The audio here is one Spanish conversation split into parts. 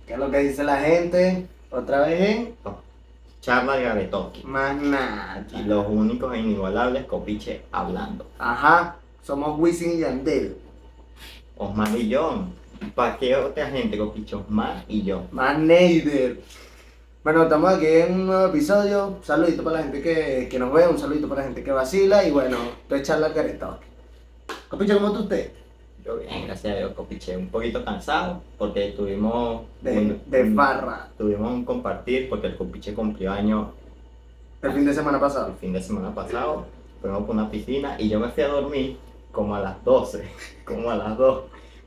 ¿Qué es lo que dice la gente? Otra vez en Charla de Garetoki. más nada. Y los únicos e inigualables Copiche hablando. Ajá, somos Wisin y Yandel. Osmar y John. ¿Para qué otra gente, Copiche? Osmar y yo. Más Neider. Bueno, estamos aquí en un nuevo episodio. Un saludito para la gente que nos ve, un saludito para la gente que vacila. Y bueno, estoy charla careta. Copiche, ¿cómo tú usted? Yo bien, gracias a Dios, Copiche. Un poquito cansado porque tuvimos De farra. tuvimos un compartir porque el Copiche cumplió año El fin de semana el pasado. fin de semana pasado. Fuimos por una piscina y yo me fui a dormir como a las 12, como a las 2.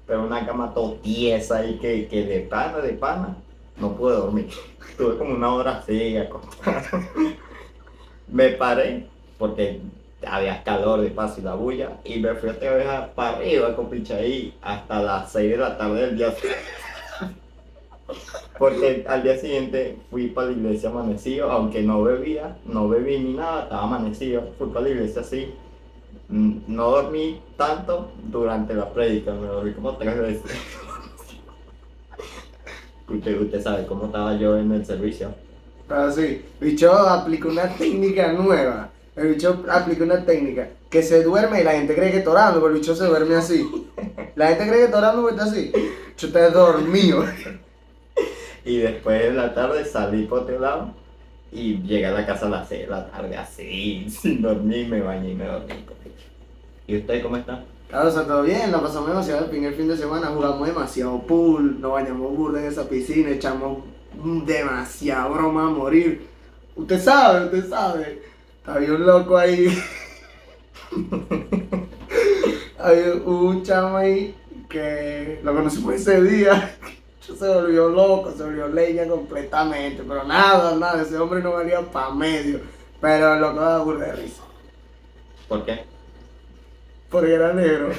Pero una cama todo tiesa y que de pana, no pude dormir. Tuve como una hora así acostado. Me paré porque había calor de paso y la bulla y me fui otra vez para arriba con ahí hasta las 6 de la tarde del día siguiente. Porque al día siguiente fui para la iglesia amanecido, aunque no bebía, no bebí ni nada, estaba amanecido, fui para la iglesia así. No dormí tanto durante la prédica, me dormí como 3 veces. Usted sabe cómo estaba yo en el servicio. Pero sí, el bicho aplicó una técnica nueva. El bicho aplicó una técnica que se duerme y la gente cree que está orando, pero el bicho se duerme así. La gente cree que está orando porque está así. Yo está dormido. Y después en la tarde salí por otro lado y llegué a la casa a las 6 de la tarde así, sin dormir, me bañé y me dormí. ¿Y usted cómo está? Claro, o sea, todo bien, la pasamos demasiado bien el fin de semana, jugamos demasiado pool, nos bañamos burda en esa piscina, echamos demasiada broma a morir. Usted sabe. Había un loco ahí. Había un chamo ahí que lo conocimos ese día. Se volvió loco, se volvió leña completamente, pero nada, ese hombre no valía pa' medio. Pero el loco daba burda de risa, ¿Por qué? porque era negro.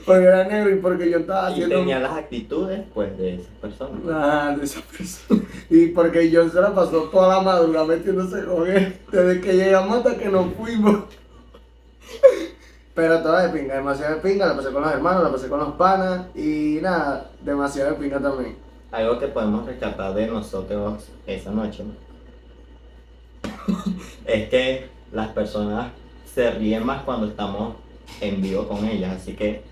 Porque era negro y porque yo estaba Y haciendo... tenía las actitudes, pues, de esas personas. Ah, de esa persona. Y porque John se la pasó toda la madrugada metiéndose con él, desde que llegamos hasta que nos fuimos. Pero toda de pinga, demasiado de pinga, la pasé con los hermanos, la pasé con los panas y nada, demasiado de pinga también. Algo que podemos rescatar de nosotros esa noche, ¿no? Es que las personas se ríen más cuando estamos en vivo con ellas, así que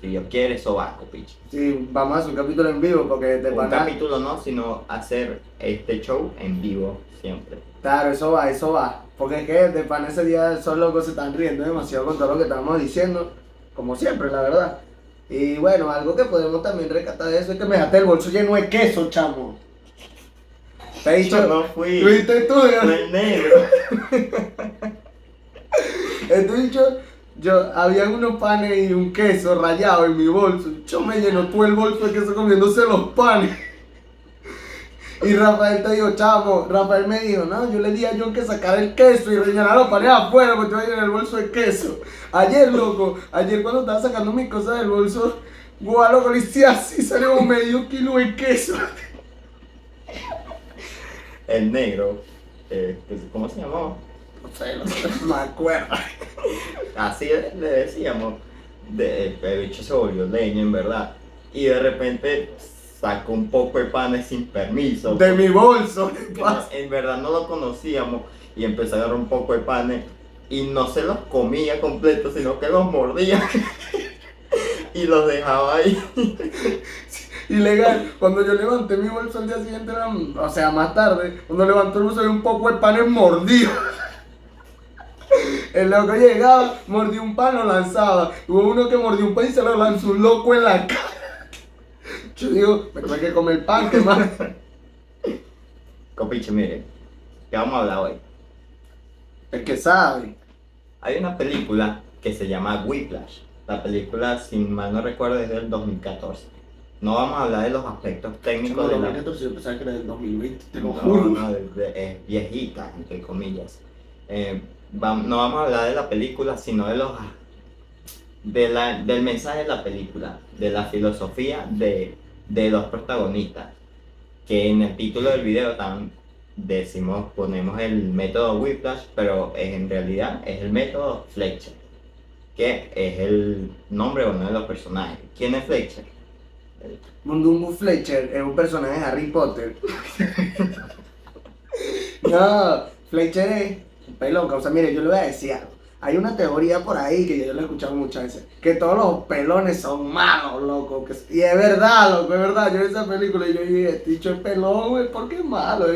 si Dios quiere, eso va, Copiche. Sí, vamos a hacer un capítulo en vivo porque de Un pana... capítulo no, sino hacer este show en vivo siempre. Claro, eso va. Porque es que de pana ese día esos locos se están riendo demasiado con todo lo que estábamos diciendo, como siempre, la verdad. Y bueno, algo que podemos también rescatar de eso es que me dejaste el bolso lleno de queso, chamo. Te he dicho, Yo no fui. ¿Fuiste tú? Soy negro. Te he dicho, yo, había unos panes y un queso rallado en mi bolso. Yo me llenó todo el bolso de queso comiéndose los panes. Y Rafael te dijo, chamo, Rafael me dijo, no, yo le di a John que sacara el queso y rellenara los panes afuera porque te voy a llenar el bolso de queso. Ayer, loco, cuando estaba sacando mis cosas del bolso, guau, loco, le hice así, salió como medio kilo de queso. El negro. ¿Cómo se llamaba? No sé, no me acuerdo. Así le decíamos. El bicho se volvió leña, en verdad. Y de repente sacó un poco de panes sin permiso. De mi bolso, ¿qué pasa? En verdad no lo conocíamos. Y empezó a agarrar un poco de panes. Y no se los comía completos, sino que los mordía. Y los dejaba ahí. Ilegal, cuando yo levanté mi bolso al día siguiente, o sea, más tarde, cuando levantó el bolso había un poco de panes mordidos. El loco llegaba, mordió un pan, lo lanzaba. Hubo uno que mordió un pan y se lo lanzó un loco en la cara. Yo digo, me tuve que comer pan, ¿qué más? Copiche, mire, ¿qué vamos a hablar hoy? El que sabe. Hay una película que se llama Whiplash. La película, si mal no recuerdo, es del 2014. No vamos a hablar de los aspectos técnicos de la... 2014, yo pensaba que era del 2020, te lo No, juro. no, es viejita, entre comillas. No vamos a hablar de la película, sino de los del mensaje de la película, de la filosofía de los protagonistas. Que en el título del video ponemos el método Whiplash, pero en realidad es el método Fletcher, que es el nombre de uno de los personajes. ¿Quién es Fletcher? Mundungus Fletcher es un personaje de Harry Potter. No, Fletcher es un pelón, o sea, mire, yo le voy a decir algo. Hay una teoría por ahí que yo lo he escuchado muchas veces, que todos los pelones son malos, loco. Y es verdad, loco, es verdad. Yo vi esa película y yo dije, este dicho es pelón, güey, ¿por qué es malo?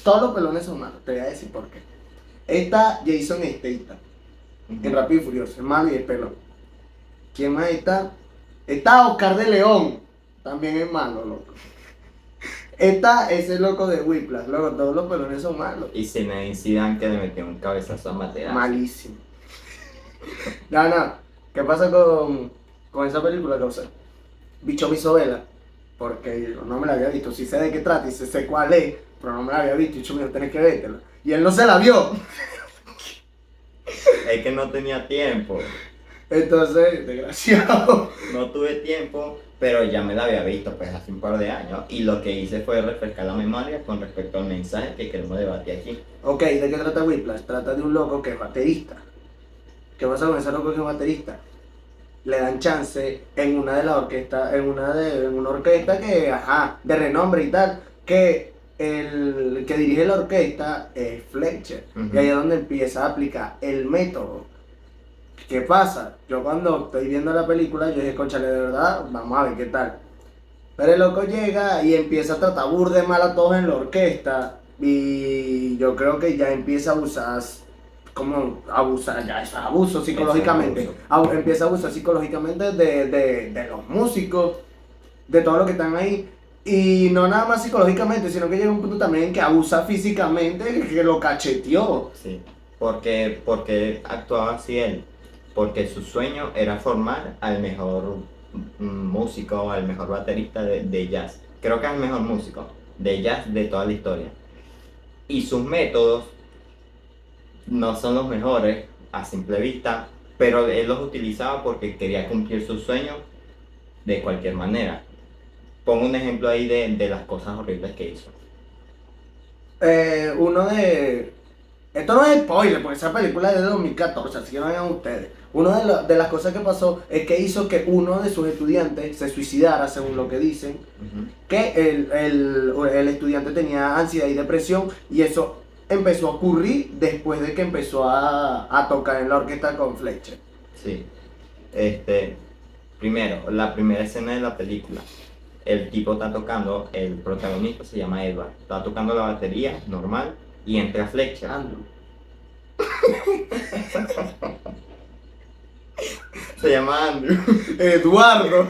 Todos los pelones son malos, te voy a decir por qué. Está Jason Statham, en Rápido y Furioso, es malo y es pelón. ¿Quién más está? Está Oscar de León, también es malo, loco. Está ese loco de Whiplash, loco, todos los pelones son malos. Y Zinedine Zidane que le metió un cabezazo a Materazzi. Malísimo. No, ¿qué pasa con esa película? Que, o sea, Bicho me hizo vela, porque no me la había visto. Sí sé de qué trata y sé cuál es, pero no me la había visto. Y yo me iba a tener que vértela. Y él no se la vio. Es que no tenía tiempo. Entonces, desgraciado. No tuve tiempo, pero ya me la había visto pues hace un par de años. Y lo que hice fue refrescar la memoria con respecto al mensaje que queremos debatir aquí. Ok, ¿de qué trata Whiplash? Trata de un loco que es baterista. ¿Qué pasa con ese loco que es baterista? Le dan chance en una de las orquestas, en una orquesta que, ajá, de renombre y tal, que el que dirige la orquesta es Fletcher. Y ahí es donde empieza a aplicar el método. ¿Qué pasa? Yo cuando estoy viendo la película, yo dije, cónchale, de verdad, vamos a ver qué tal. Pero el loco llega y empieza a tratar burde mal a todos en la orquesta. Y yo creo que ya empieza a abusar, como abusar, ya es abuso psicológicamente. Empieza a abusar psicológicamente de los músicos, de todo lo que están ahí. Y no nada más psicológicamente, sino que llega un punto también que abusa físicamente, que lo cacheteó. Sí, porque actuaba así él. Porque su sueño era formar al mejor músico, al mejor baterista de jazz. Creo que es el mejor músico de jazz de toda la historia. Y sus métodos no son los mejores a simple vista, pero él los utilizaba porque quería cumplir sus sueños de cualquier manera. Pongo un ejemplo ahí de las cosas horribles que hizo. Esto no es spoiler, porque esa película es de 2014, así que no vean ustedes. Una de las cosas que pasó es que hizo que uno de sus estudiantes se suicidara, según lo que dicen. Que el estudiante tenía ansiedad y depresión, y eso empezó a ocurrir después de que empezó a tocar en la orquesta con Fletcher. Sí. Primero, la primera escena de la película. El tipo está tocando, el protagonista se llama Edward, está tocando la batería normal y entra Fletcher. Andrew. Se llama Andrew. Eduardo.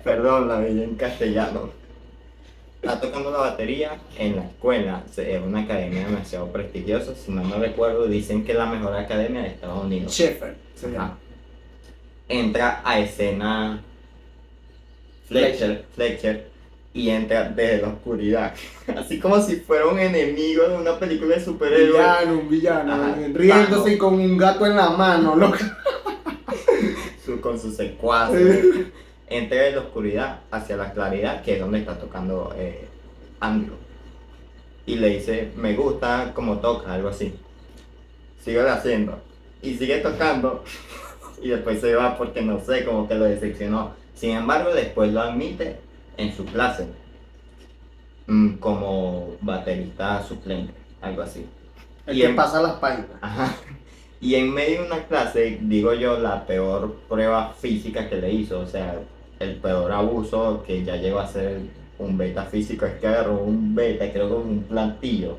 Perdón, la veía en castellano. Está tocando la batería en la escuela, es una academia demasiado prestigiosa, si no me recuerdo, dicen que es la mejor academia de Estados Unidos. Sheffer se llama. Entra a escena Fletcher y entra desde la oscuridad, así como si fuera un enemigo de una película de superhéroes. Un villano, Ajá. riéndose y con un gato en la mano, loco. Con sus secuaces. Entra de la oscuridad hacia la claridad, que es donde está tocando Andrew. Y le dice, me gusta como toca, algo así. Sigue haciendo. Y sigue tocando. Y después se va porque no sé, como que lo decepcionó. Sin embargo, después lo admite en su clase. Como baterista suplente, algo así. El que pasa las páginas. Ajá. Y en medio de una clase, digo yo, la peor prueba física que le hizo, o sea, el peor abuso que ya llegó a ser un beta físico, es que agarró un beta, creo que un plantillo,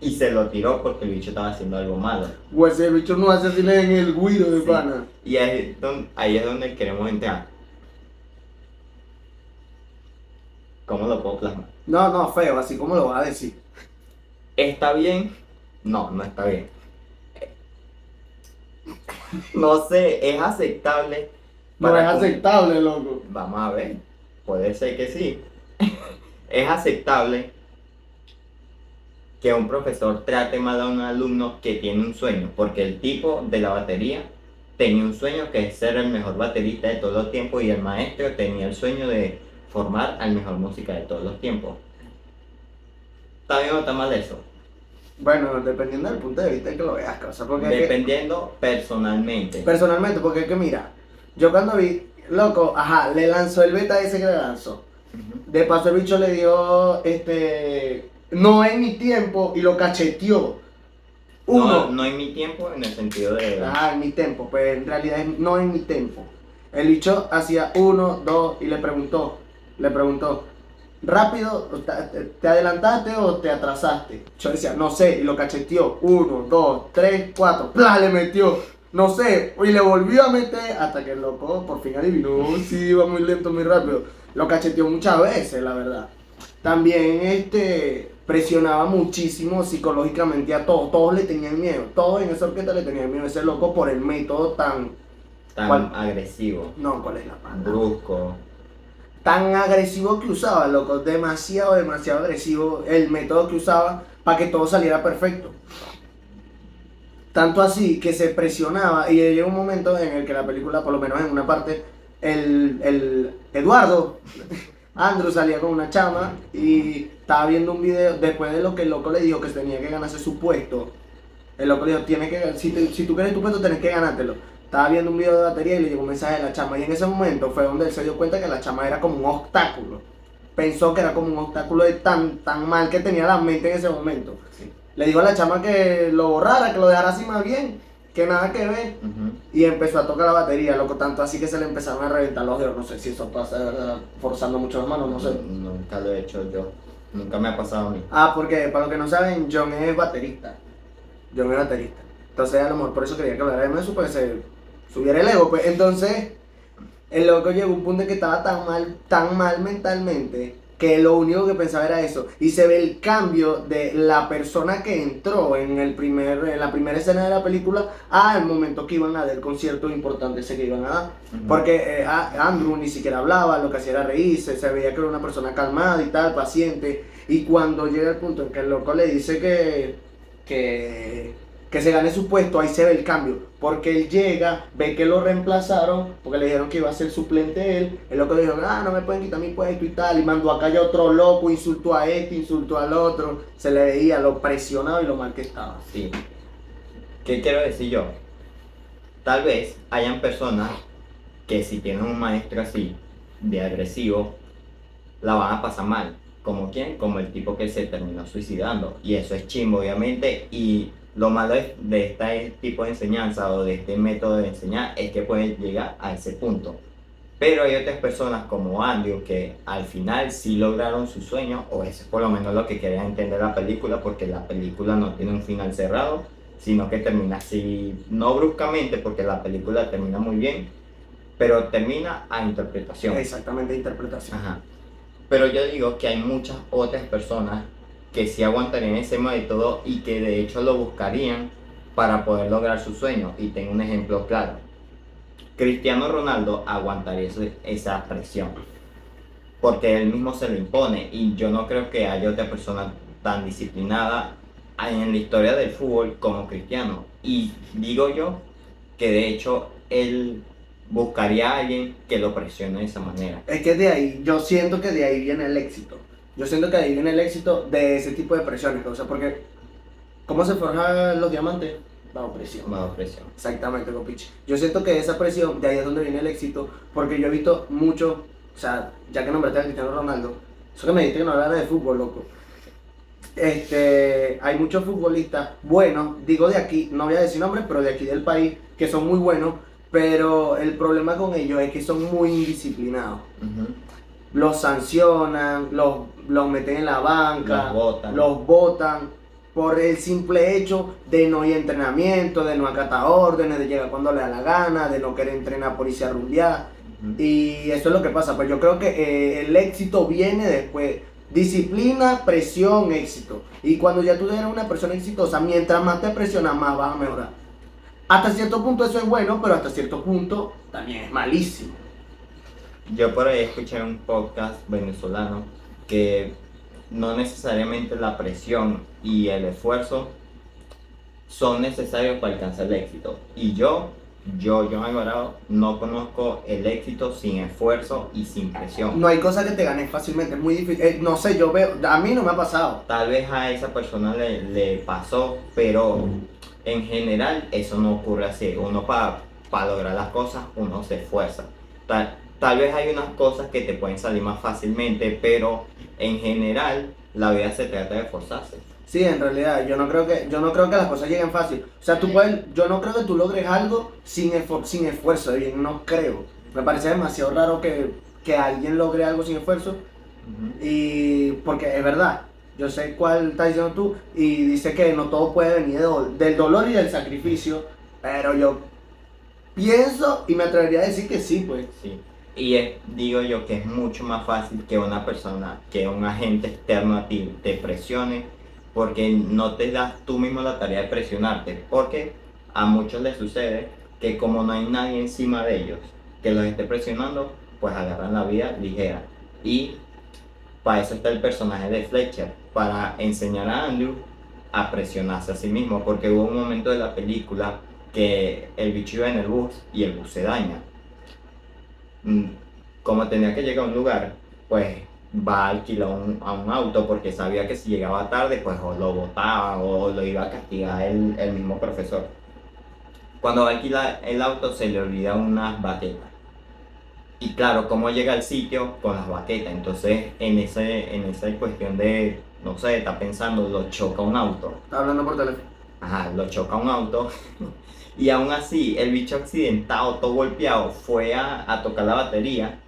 y se lo tiró porque el bicho estaba haciendo algo malo. Pues el bicho no hace así en el guido de Sí. pana. Y ahí es donde queremos entrar. ¿Cómo lo puedo plasmar? No, feo, así como lo vas a decir. ¿Está bien? No, no está bien. No sé, ¿es aceptable? No es aceptable, loco. Vamos a ver, puede ser que sí. Es aceptable que un profesor trate mal a un alumno que tiene un sueño, porque el tipo de la batería tenía un sueño que es ser el mejor baterista de todos los tiempos y el maestro tenía el sueño de formar al mejor música de todos los tiempos. ¿Está bien o está mal eso? Bueno, dependiendo del punto de vista que lo veas, cosa, porque Dependiendo personalmente. personalmente, porque es que mira, yo cuando vi, Loco, ajá, le lanzó el beta ese que le lanzó. De paso el bicho le dio, no en mi tiempo y lo cacheteó. No, no en mi tiempo en el sentido de... Ah, en mi tiempo, pues en realidad no en mi tiempo. El bicho hacía 1, 2 y le preguntó, rápido, ¿te adelantaste o te atrasaste? Yo decía, no sé, y lo cacheteó, 1, 2, 3, 4, ¡plá! Le metió, no sé, y le volvió a meter hasta que el loco por fin adivinó, sí, iba muy lento, muy rápido. Lo cacheteó muchas veces, la verdad. También presionaba muchísimo psicológicamente a todos le tenían miedo, todos en esa orquesta le tenían miedo a ese loco por el método tan agresivo. No, ¿cuál es la palabra? Brusco. Tan agresivo que usaba, loco, demasiado agresivo el método que usaba para que todo saliera perfecto. Tanto así que se presionaba y llegó un momento en el que la película, por lo menos en una parte, el Eduardo, Andrew salía con una chama y estaba viendo un video después de lo que el loco le dijo que tenía que ganarse su puesto. El loco le dijo, si tú quieres tu puesto, tenés que ganártelo. Estaba viendo un video de batería y le llegó un mensaje de la chama. Y en ese momento fue donde él se dio cuenta que la chama era como un obstáculo. Pensó que era como un obstáculo de tan mal que tenía la mente en ese momento. Sí. Le dijo a la chama que lo borrara, que lo dejara así más bien, que nada que ver. Y empezó a tocar la batería, loco, tanto así que se le empezaron a reventar los dedos. No sé si eso pasa, ¿verdad? Forzando mucho las manos, no sé. Nunca lo he hecho yo. Nunca me ha pasado a mí. Ah, porque para los que no saben, John es baterista. Entonces a lo mejor por eso quería que hablara de eso, pues se subiera el ego, pues. Entonces, el loco llegó a un punto en que estaba tan mal mentalmente, que lo único que pensaba era eso. Y se ve el cambio de la persona que entró en la primera escena de la película al momento que iban a dar el concierto importante ese que iban a dar. Porque Andrew ni siquiera hablaba, lo que hacía era reírse, se veía que era una persona calmada y tal, paciente. Y cuando llega el punto en que el loco le dice que se gane su puesto, ahí se ve el cambio, porque él llega, ve que lo reemplazaron, porque le dijeron que iba a ser suplente él, el loco le dijo, no me pueden quitar mi puesto y tal, y mandó a callar a otro loco, insultó a insultó al otro, se le veía lo presionado y lo mal que estaba. Sí. ¿Qué quiero decir yo? Tal vez hayan personas que si tienen un maestro así, de agresivo, la van a pasar mal. ¿Como quién? Como el tipo que se terminó suicidando. Y eso es chimbo, obviamente, y lo malo de este tipo de enseñanza o de este método de enseñar es que pueden llegar a ese punto. Pero hay otras personas como Andrew que al final sí lograron su sueño, o eso es por lo menos lo que quería entender la película, porque la película no tiene un final cerrado, sino que termina así, no bruscamente, porque la película termina muy bien, pero termina a interpretación. Exactamente, interpretación. Ajá. Pero yo digo que hay muchas otras personas que sí aguantarían ese método y que de hecho lo buscarían para poder lograr su sueño. Y tengo un ejemplo claro. Cristiano Ronaldo aguantaría esa presión porque él mismo se lo impone, y yo no creo que haya otra persona tan disciplinada en la historia del fútbol como Cristiano. Y digo yo que de hecho él buscaría a alguien que lo presione de esa manera. Es que de ahí, yo siento que de ahí viene el éxito. Yo siento que de ahí viene el éxito de ese tipo de presiones, o sea, porque ¿cómo se forjan los diamantes? Bajo presión. Bajo presión. Exactamente, Copichi. Yo siento que esa presión, de ahí es donde viene el éxito, porque yo he visto mucho, o sea, ya que nombraste a Cristiano Ronaldo, eso que me dijiste que no hablara de fútbol, loco. Hay muchos futbolistas buenos, digo de aquí, no voy a decir nombres, pero de aquí del país, que son muy buenos, pero el problema con ellos es que son muy indisciplinados. Los sancionan, los meten en la banca, los botan por el simple hecho de no ir a entrenamiento, de no acatar órdenes, de llegar cuando le da la gana, de no querer entrenar por irse a rumbear. Y eso es lo que pasa. Pues yo creo que el éxito viene después. Disciplina, presión, éxito. Y cuando ya tú eres una persona exitosa, mientras más te presionas, más vas a mejorar. Hasta cierto punto eso es bueno, pero hasta cierto punto también es malísimo. Yo por ahí escuché un podcast venezolano que no necesariamente la presión y el esfuerzo son necesarios para alcanzar el éxito. Y yo Alvarado, no conozco el éxito sin esfuerzo y sin presión. No hay cosa que te ganes fácilmente, es muy difícil. No sé, yo veo, a mí no me ha pasado. Tal vez a esa persona le pasó, pero en general eso no ocurre así. Uno para lograr las cosas, uno se esfuerza. Tal vez hay unas cosas que te pueden salir más fácilmente, pero en general la vida se trata de esforzarse. Sí, en realidad, yo no creo que las cosas lleguen fácil. O sea, yo no creo que tú logres algo sin esfuerzo, bien, no creo. Me parece demasiado raro que alguien logre algo sin esfuerzo. Y porque es verdad, yo sé cuál estás diciendo tú, y dice que no todo puede venir del dolor y del sacrificio, pero yo pienso y me atrevería a decir que sí, pues. Sí. Digo yo que es mucho más fácil que una persona, que un agente externo a ti te presione, porque no te das tú mismo la tarea de presionarte, porque a muchos les sucede que como no hay nadie encima de ellos que los esté presionando, pues agarran la vida ligera. Y para eso está el personaje de Fletcher, para enseñar a Andrew a presionarse a sí mismo, porque hubo un momento de la película que el bicho iba en el bus y el bus se daña. Como tenía que llegar a un lugar, pues va a alquilar a un auto porque sabía que si llegaba tarde, pues o lo botaba o lo iba a castigar el mismo profesor. Cuando va a alquilar el auto se le olvida unas baquetas. Y claro, ¿cómo llega al sitio? Con las baquetas. Entonces, en esa cuestión de, no sé, está pensando, lo choca un auto. Está hablando por teléfono. Ajá, lo choca un auto. Y aún así, el bicho accidentado, todo golpeado, fue a tocar la batería.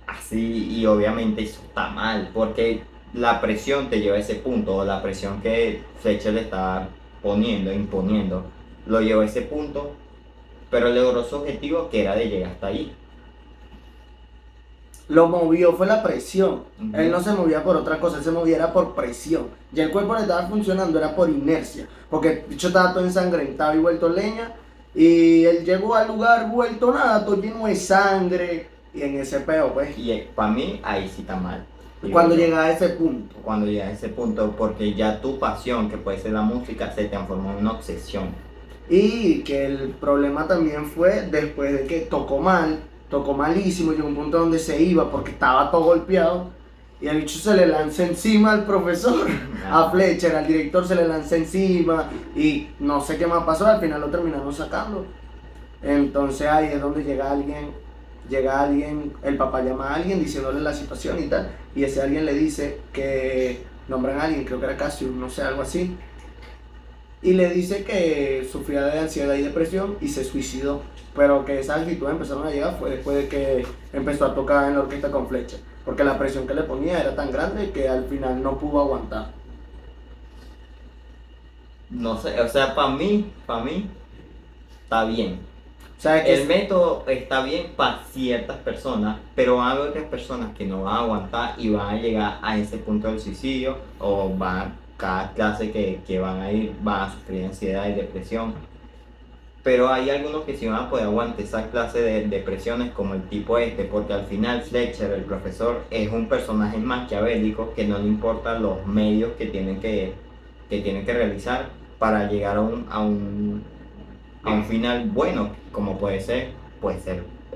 Así, y obviamente eso está mal, porque la presión te lleva a ese punto, o la presión que Fletcher le estaba imponiendo, lo llevó a ese punto, pero logró su objetivo, que era de llegar hasta ahí. Lo movió, fue la presión. Ujú. Él no se movía por otra cosa, él se movía era por presión. Ya el cuerpo le estaba funcionando, era por inercia. Porque el bicho estaba todo ensangrentado y vuelto leña. Y él llegó al lugar vuelto nada, todo lleno de sangre. Y en ese peo, pues. Y para mí, ahí sí está mal. Cuando llega a ese punto. Cuando llega a ese punto, porque ya tu pasión, que puede ser la música, se transformó en una obsesión. Y que el problema también fue después de que tocó malísimo, llegó un punto donde se iba porque estaba todo golpeado. Y el bicho se le lanza encima al profesor, a Fletcher, al director se le lanza encima. Y no sé qué más pasó, al final lo terminaron sacando. Entonces ahí es donde llega alguien, el papá llama a alguien diciéndole la situación y tal. Y ese alguien le dice que nombran a alguien, creo que era Cassius, no sé, algo así. Y le dice que sufría de ansiedad y depresión y se suicidó. Pero que esas actitudes empezaron a llegar fue después de que empezó a tocar en la orquesta con Fletcher. Porque la presión que le ponía era tan grande que al final no pudo aguantar. No sé, o sea, para mí, está bien. O sea, El método está bien para ciertas personas, pero va a haber otras personas que no van a aguantar y van a llegar a ese punto del suicidio, o cada clase que van a ir van a sufrir ansiedad y depresión. Pero hay algunos que sí van a poder aguantar esa clase de depresiones, como el tipo este, porque al final Fletcher, el profesor, es un personaje maquiavélico que no le importan los medios que tienen que realizar para llegar a un final bueno, como puede ser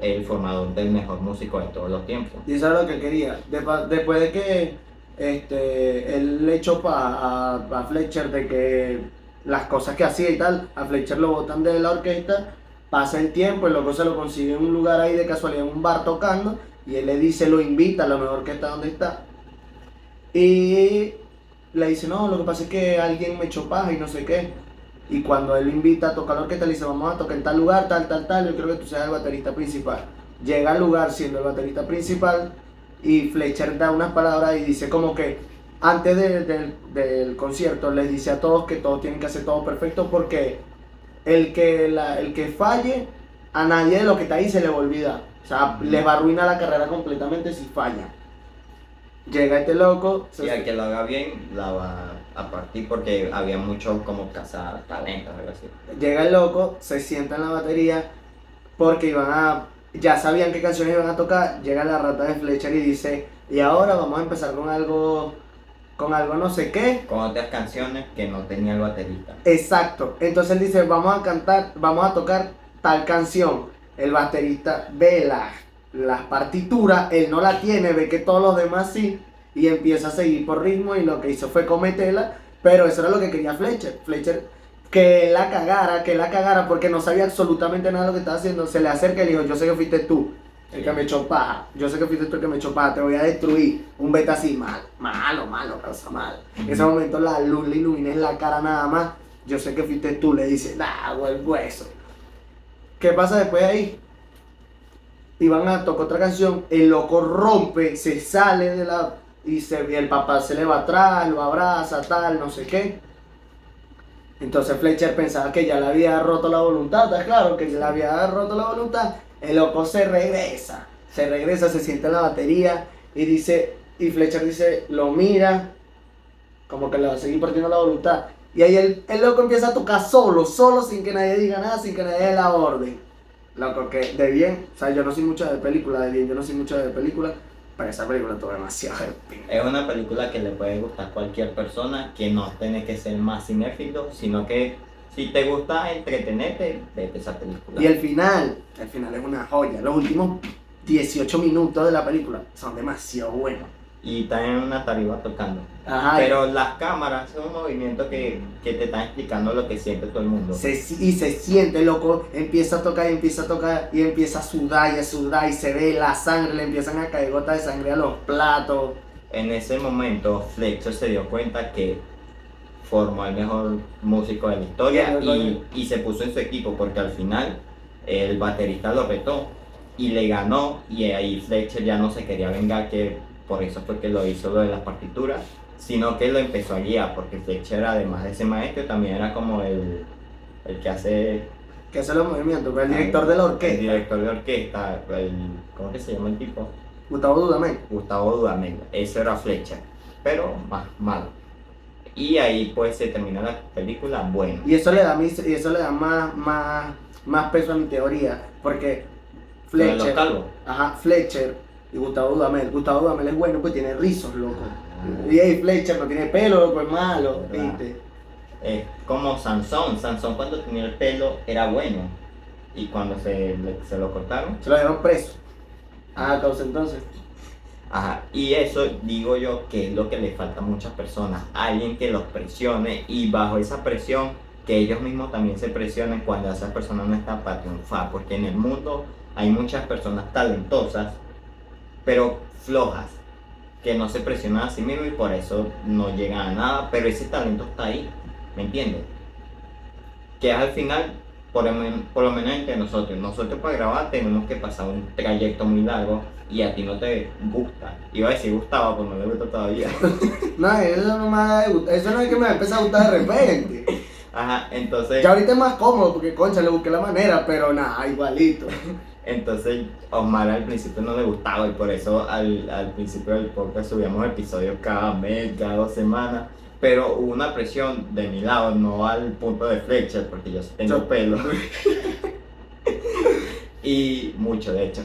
el formador del mejor músico de todos los tiempos. y eso era lo que quería. Después de que él le echó a Fletcher de que las cosas que hacía y tal, a Fletcher lo botan de la orquesta, pasa el tiempo, el loco se lo consigue en un lugar ahí de casualidad, en un bar tocando, y él le dice, lo invita a la mejor orquesta donde está. Y le dice, no, lo que pasa es que alguien me echó paja y no sé qué. Y cuando él lo invita a tocar la orquesta, le dice, vamos a tocar en tal lugar, tal, yo creo que tú seas el baterista principal. Llega al lugar siendo el baterista principal y Fletcher da unas palabras y dice como que antes del concierto les dice a todos que todos tienen que hacer todo perfecto porque el que falle, a nadie de lo que está ahí se le va a olvidar. O sea, les va a arruinar la carrera completamente si falla. Llega este loco. Y al que lo haga bien, la va a partir, porque había muchos como cazatalentos, algo así. Llega el loco, se sienta en la batería porque ya sabían qué canciones iban a tocar. Llega la rata de Fletcher y dice, y ahora vamos a empezar con algo no sé qué. Con otras canciones que no tenía el baterista. Exacto. Entonces él dice, vamos a tocar tal canción. El baterista ve las partituras, él no la tiene, ve que todos los demás sí, y empieza a seguir por ritmo, y lo que hizo fue cometerla, pero eso era lo que quería Fletcher, que la cagara, porque no sabía absolutamente nada de lo que estaba haciendo. Se le acerca y le dijo, yo sé que fuiste tú. El que me echó paja. Yo sé que fuiste tú el que me echó paja. Te voy a destruir. Un beta así, malo, causa mal. En ese momento la luz le ilumina en la cara nada más. Yo sé que fuiste tú. Le dices, el hueso. ¿Qué pasa después de ahí? Iban a tocar otra canción. El loco rompe, se sale de la... Y el papá se le va atrás, lo abraza, tal, no sé qué. Entonces Fletcher pensaba que ya le había roto la voluntad, ¿estás claro? Que ya le había roto la voluntad. El loco se regresa, se sienta en la batería y dice, y Fletcher dice, lo mira, como que le va a seguir perdiendo la voluntad. Y ahí el loco empieza a tocar solo, sin que nadie diga nada, sin que nadie dé la orden. Loco, que de bien, o sea, yo no soy mucho de película, pero esa película tuvo demasiado de Es una película que le puede gustar a cualquier persona, que no tiene que ser más cinéfilo, sino que si te gusta entretenerte, vete esa película. Y el final es una joya. Los últimos 18 minutos de la película son demasiado buenos. Y está en una tarima tocando. Ajá. Pero las cámaras son un movimiento que te están explicando lo que siente todo el mundo. Y se siente, loco, empieza a tocar y empieza a sudar y se ve la sangre, le empiezan a caer gotas de sangre a los platos. En ese momento Fletcher se dio cuenta que formó el mejor músico de la historia y se puso en su equipo, porque al final el baterista lo retó y le ganó, y ahí Fletcher ya no se quería vengar, que por eso fue que lo hizo lo de las partituras, sino que lo empezó a guiar, porque Fletcher, además de ese maestro, también era como el que hace los movimientos, el director de la orquesta. El director de orquesta, ¿cómo que se llama el tipo? Gustavo Dudamel, ese era Fletcher, pero más malo. Y ahí pues se termina la película, bueno. Y eso le da más peso a mi teoría, porque Fletcher y Gustavo Dudamel es bueno, pues tiene rizos, loco. Y ahí Fletcher no tiene pelo, loco, es malo, ¿viste? Es como Sansón cuando tenía el pelo era bueno, y cuando se lo cortaron, se lo dieron preso. Causa entonces. Ajá, y eso digo yo que es lo que le falta a muchas personas, alguien que los presione, y bajo esa presión que ellos mismos también se presionen cuando esa persona no está para triunfar, porque en el mundo hay muchas personas talentosas pero flojas, que no se presionan a sí mismos y por eso no llegan a nada, pero ese talento está ahí, ¿me entiendes? Que al final, por lo menos entre nosotros para grabar tenemos que pasar un trayecto muy largo, y a ti no te gusta. Iba a decir gustaba, pero no le gusta todavía. No, eso no me va a gustar, eso no es que me empiece a gustar de repente. Ajá, entonces... Ya ahorita es más cómodo porque, concha, le busqué la manera, pero nada, igualito. Entonces, Omar al principio no le gustaba, y por eso al principio del podcast subíamos episodios cada mes, cada 2 semanas. Pero hubo una presión de mi lado, no al punto de Fletcher, porque yo sí tengo pelo. Y mucho, de hecho.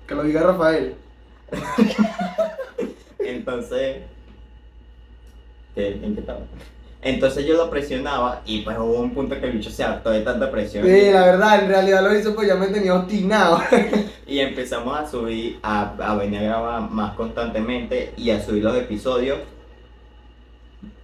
Que lo diga Rafael. Entonces, ¿en qué estaba? Entonces yo lo presionaba, y pues hubo un punto que el bicho se hartó de tanta presión. Sí, la verdad, en realidad lo hizo pues ya me tenía obstinado. Y empezamos a subir, a venir a grabar más constantemente y a subir los episodios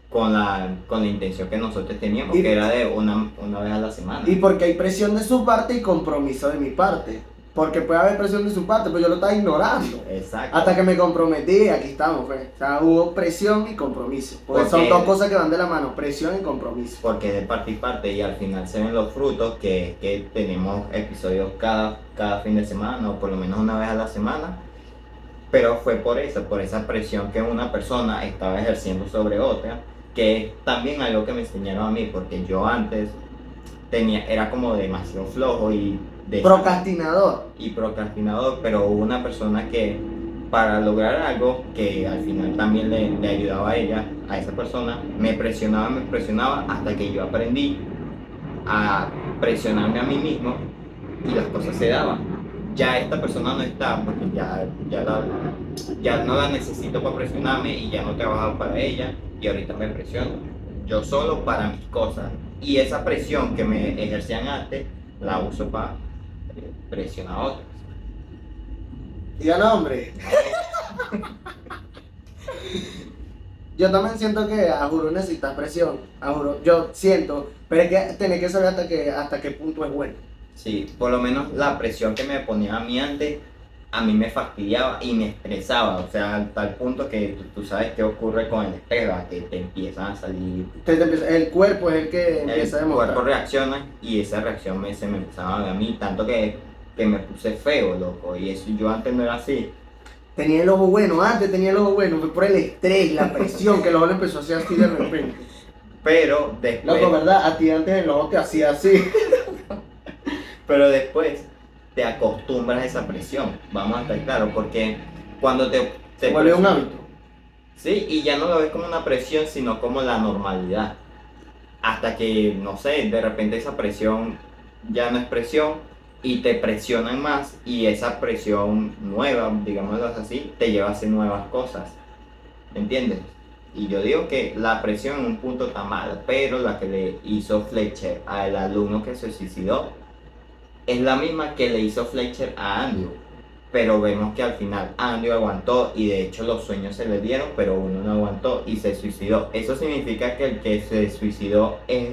con la intención que nosotros teníamos, que era de una vez a la semana. Y porque hay presión de su parte y compromiso de mi parte. Porque puede haber presión de su parte, pero yo lo estaba ignorando. Exacto. Hasta que me comprometí, aquí estamos, pues. O sea, hubo presión y compromiso. Porque son dos cosas que van de la mano, presión y compromiso. Porque de parte y parte, y al final se ven los frutos, que tenemos episodios cada fin de semana, o por lo menos una vez a la semana. Pero fue por esa presión que una persona estaba ejerciendo sobre otra, que es también algo que me enseñaron a mí, porque yo antes era como demasiado flojo y procrastinador, pero hubo una persona que, para lograr algo que al final también le ayudaba a esa persona, me presionaba hasta que yo aprendí a presionarme a mí mismo y las cosas se daban. Ya esta persona no está, porque ya no la necesito para presionarme, y ya no trabajo para ella, y ahorita me presiono yo solo para mis cosas, y esa presión que me ejercían antes la uso para presionar a otros. Diga nombre. Yo también siento que a juro necesitas presión, a juro, yo siento, pero es que tenés que saber hasta qué punto es bueno. Sí, por lo menos la presión que me ponía a mí antes, a mí me fastidiaba y me estresaba, o sea, al tal punto que tú sabes qué ocurre con el estrés, ¿va? Que te empiezan a salir, El cuerpo es el que empieza a el cuerpo demostrar. reacciona y esa reacción se me empezaba a ver a mí, tanto que me puse feo, loco, y eso yo antes no era así. Tenía el ojo bueno, antes tenía el ojo bueno, fue por el estrés, la presión, que el ojo le empezó a hacer así de repente. Pero después, Loco, ¿verdad? A ti antes el ojo te hacía así. pero después te acostumbras a esa presión, vamos a estar claros, porque cuando Se vuelve un presionan- hábito. sí, y ya no lo ves como una presión, sino como la normalidad. Hasta que, no sé, de repente esa presión ya no es presión y te presionan más y esa presión nueva, digámoslo así, te lleva a hacer nuevas cosas. ¿Me entiendes? Y yo digo que la presión en un punto está mal, pero la que le hizo Fletcher al alumno que se suicidó es la misma que le hizo Fletcher a Andrew. Pero vemos que al final Andrew aguantó y de hecho los sueños se le dieron, pero uno no aguantó y se suicidó. Eso significa que el que se suicidó es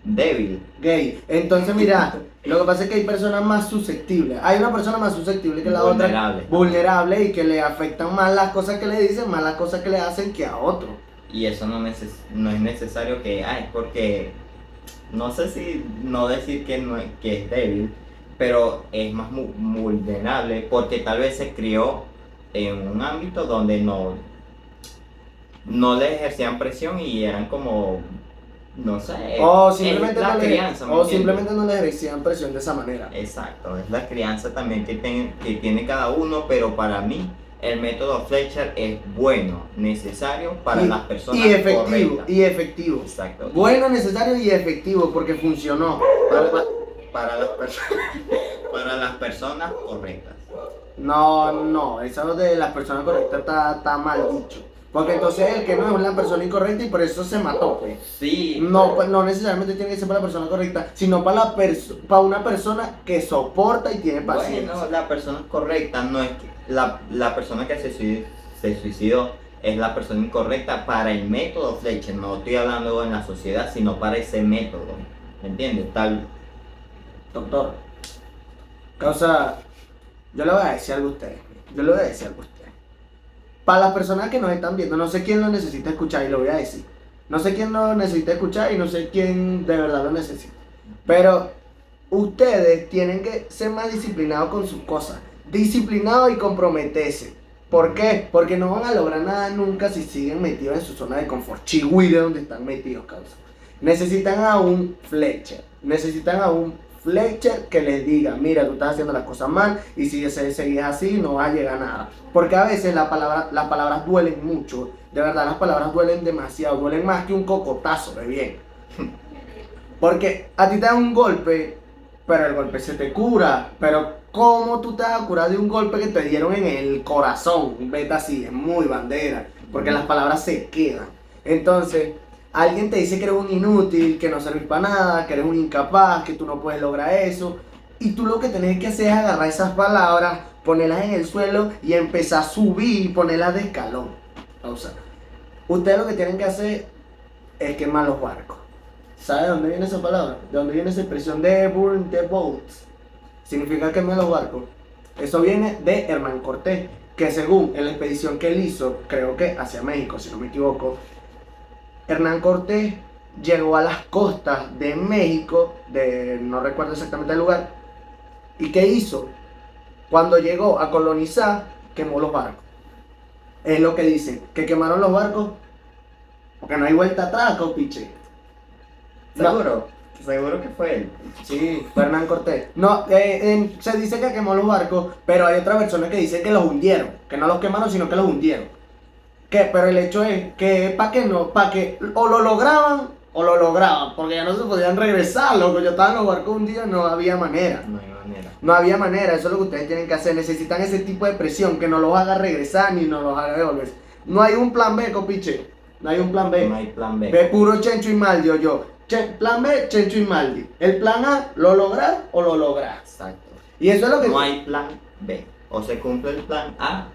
débil. Gay. Entonces, mira, lo que pasa es que hay personas más susceptibles. Hay una persona más susceptible que la Vulnerable. otra. Vulnerable y que le afectan más las cosas que le dicen, más las cosas que le hacen que a otro. Y eso no es necesario que, es porque, no sé si no decir que, no, que es débil, pero es más vulnerable porque tal vez se crió en un ámbito donde no le ejercían presión y eran como, no sé, O es simplemente, la no le, crianza, ¿me o entiendes? simplemente no le ejercían presión de esa manera. Exacto, es la crianza también que tiene cada uno, pero para mí el método Fletcher es bueno, necesario para las personas y efectivo, correctas. y efectivo. Exacto. Bueno, necesario y efectivo porque funcionó. Para las para las personas correctas. No, eso de las personas correctas está mal dicho. Porque entonces el que no es la persona incorrecta y por eso se mató, pues. Sí. No, pues, no necesariamente tiene que ser para la persona correcta, sino para una persona que soporta y tiene paciencia. Bueno, la persona correcta no es que la persona que se suicidó es la persona incorrecta para el método Fletcher. No estoy hablando en la sociedad, sino para ese método. ¿Me entiendes? Tal. Doctor, causa, yo le voy a decir algo a usted. Yo le voy a decir algo a usted. Para las personas que nos están viendo, no sé quién lo necesita escuchar y lo voy a decir. No sé quién lo necesita escuchar y no sé quién de verdad lo necesita. Pero ustedes tienen que ser más disciplinados con sus cosas. Disciplinados y comprometerse. ¿Por qué? Porque no van a lograr nada nunca si siguen metidos en su zona de confort. Chihuire donde están metidos, causa. Necesitan a un Fletcher. Necesitan a un Fletcher que les diga, mira, tú estás haciendo las cosas mal y si seguís así no vas a llegar a nada. Porque a veces las palabras duelen mucho. De verdad, las palabras duelen demasiado. Duelen más que un cocotazo de bien. Porque a ti te dan un golpe, pero el golpe se te cura. Pero ¿cómo tú te vas a curar de un golpe que te dieron en el corazón? Vete así, es muy bandera. Porque las palabras se quedan. Entonces, alguien te dice que eres un inútil, que no servís para nada, que eres un incapaz, que tú no puedes lograr eso. Y tú lo que tenés que hacer es agarrar esas palabras, ponerlas en el suelo y empezar a subir y ponerlas de escalón. O sea, ustedes lo que tienen que hacer es quemar los barcos. ¿Sabe de dónde viene esa palabra? ¿De dónde viene esa expresión de burn the boats? Significa quemar los barcos. Eso viene de Hernán Cortés, que según en la expedición que él hizo, creo que hacia México, si no me equivoco, Hernán Cortés llegó a las costas de México, no recuerdo exactamente el lugar, ¿y qué hizo? Cuando llegó a colonizar, quemó los barcos. Es lo que dicen, que quemaron los barcos porque no hay vuelta atrás, copiche. ¿Seguro? Seguro que fue él. Sí, fue Hernán Cortés. No, se dice que quemó los barcos, pero hay otras versiones que dicen que los hundieron, que no los quemaron, sino que los hundieron. Pero el hecho es que para que o lo lograban, porque ya no se podían regresar, loco. Yo estaba en los barcos un día, no había manera. No hay manera. No había manera, eso es lo que ustedes tienen que hacer. Necesitan ese tipo de presión que no los haga regresar ni no los haga devolverse. No hay un plan B, copiche. No hay un plan B. No hay plan B. De puro Chencho y Maldi o yo. Plan B, Chencho y Maldi. El plan A, ¿lo lográs o lo lográs? Exacto. Y eso es lo que... No hay plan B. O se cumple el plan A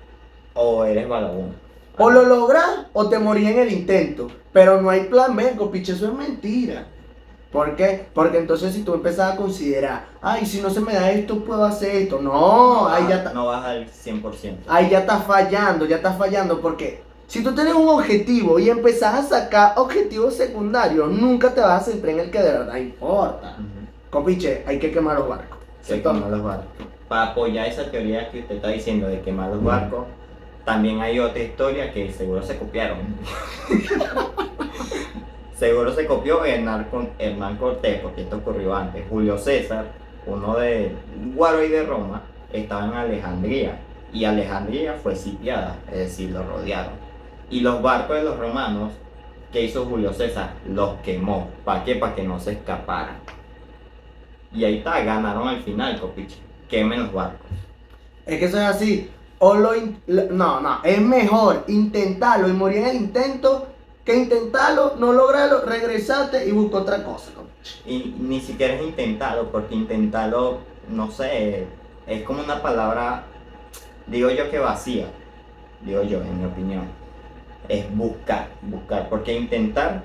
o eres vagabundo. O lo lográs o te morí en el intento. Pero no hay plan B, copiche, eso es mentira. ¿Por qué? Porque entonces si tú empezás a considerar, ay, si no se me da esto, puedo hacer esto. No, ahí ya está. No vas al 100%. Ahí ya estás fallando, porque si tú tienes un objetivo y empezás a sacar objetivos secundarios, nunca te vas a centrar en el que de verdad importa. Copiche, hay que quemar los barcos. Que quemar los barcos. Para apoyar esa teoría que usted está diciendo de quemar los barcos, también hay otra historia que seguro se copiaron. Seguro se copió Hernán Cortés, porque esto ocurrió antes. Julio César, uno de Guaro y de Roma, estaba en Alejandría. Y Alejandría fue sitiada, es decir, lo rodearon. Y los barcos de los romanos, ¿qué hizo Julio César? Los quemó. ¿Para qué? Para que no se escaparan. Y ahí está, ganaron al final, copiche. Quemen los barcos. Es que eso es así. No, es mejor intentarlo y morir en el intento que intentarlo, no lograrlo, regresarte y buscar otra cosa, copiche. Y ni siquiera es intentarlo, porque intentarlo, no sé, es como una palabra, digo yo que vacía, digo yo, en mi opinión. Es buscar, porque intentar,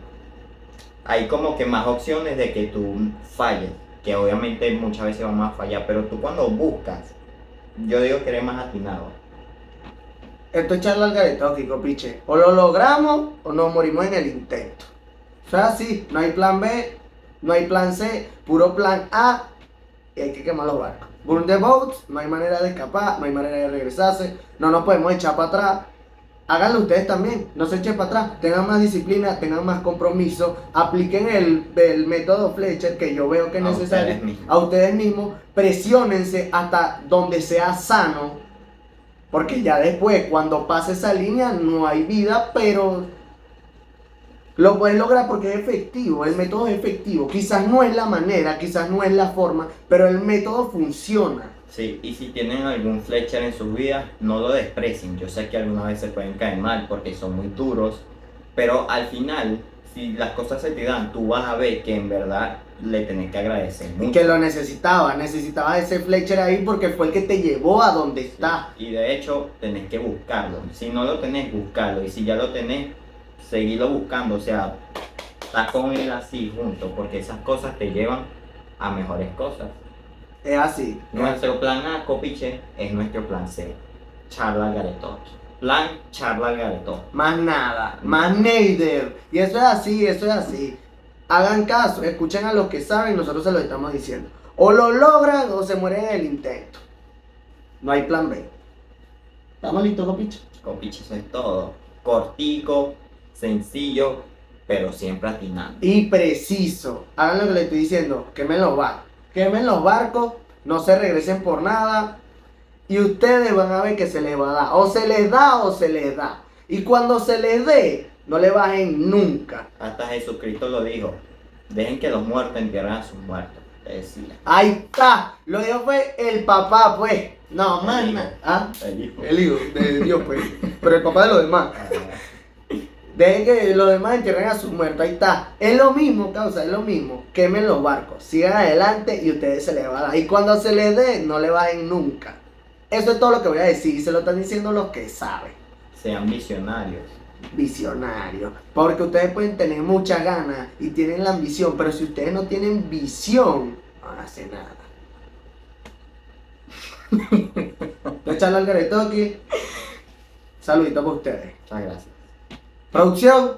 hay como que más opciones de que tú falles, que obviamente muchas veces vamos a fallar, pero tú cuando buscas, yo digo que eres más atinado. Esto es charla al garetoque, copiche. O lo logramos o nos morimos en el intento. O sea, así, no hay plan B, no hay plan C, puro plan A y hay que quemar los barcos. Burn the boats, no hay manera de escapar, no hay manera de regresarse, no nos podemos echar para atrás. Háganlo ustedes también, no se echen para atrás, tengan más disciplina, tengan más compromiso, apliquen el método Fletcher que yo veo que es necesario a ustedes mismos, presionense hasta donde sea sano, porque ya después, cuando pase esa línea, no hay vida, pero lo pueden lograr porque es efectivo, el método es efectivo, quizás no es la manera, quizás no es la forma, pero el método funciona. Sí, y si tienen algún Fletcher en sus vidas, no lo desprecien. Yo sé que algunas veces pueden caer mal porque son muy duros, pero al final, si las cosas se te dan, tú vas a ver que en verdad le tenés que agradecer mucho. Y que lo necesitaba ese Fletcher ahí porque fue el que te llevó a donde está. Y de hecho, tenés que buscarlo. Si no lo tenés, buscarlo. Y si ya lo tenés, seguirlo buscando. O sea, estás con él así junto, porque esas cosas te llevan a mejores cosas. Es así. Nuestro plan A, copiche, es nuestro plan C. Charla al garetoque. Plan, charla al garetoque. Más nada, más neither. Y eso es así, eso es así. Hagan caso, escuchen a los que saben, nosotros se lo estamos diciendo. O lo logran o se mueren en el intento. No hay plan B. ¿Estamos listos, copiche? Copiche, eso es todo. Cortico, sencillo, pero siempre atinando. Y preciso. Hagan lo que les estoy diciendo. Quemen los barcos, no se regresen por nada. Y ustedes van a ver que se les va a dar. O se les da o se les da. Y cuando se les dé, no le bajen nunca. Hasta Jesucristo lo dijo. Dejen que los muertos entierren a sus muertos. Decía. Ahí está. Lo dijo fue el papá, pues. No, más nada. ¿Ah? El hijo de Dios, pues. Pero el papá de los demás. Dejen que los demás entierren a sus muertos. Ahí está. Es lo mismo, causa, es lo mismo. Quemen los barcos. Sigan adelante y ustedes se les va a dar. Y cuando se les dé, no le bajen nunca. Eso es todo lo que voy a decir. Y se lo están diciendo los que saben. Sean visionarios. Visionarios. Porque ustedes pueden tener muchas ganas y tienen la ambición. Pero si ustedes no tienen visión, no van a hacer nada. No echarle al garetoque. Saludito para ustedes. Muchas gracias. Producción.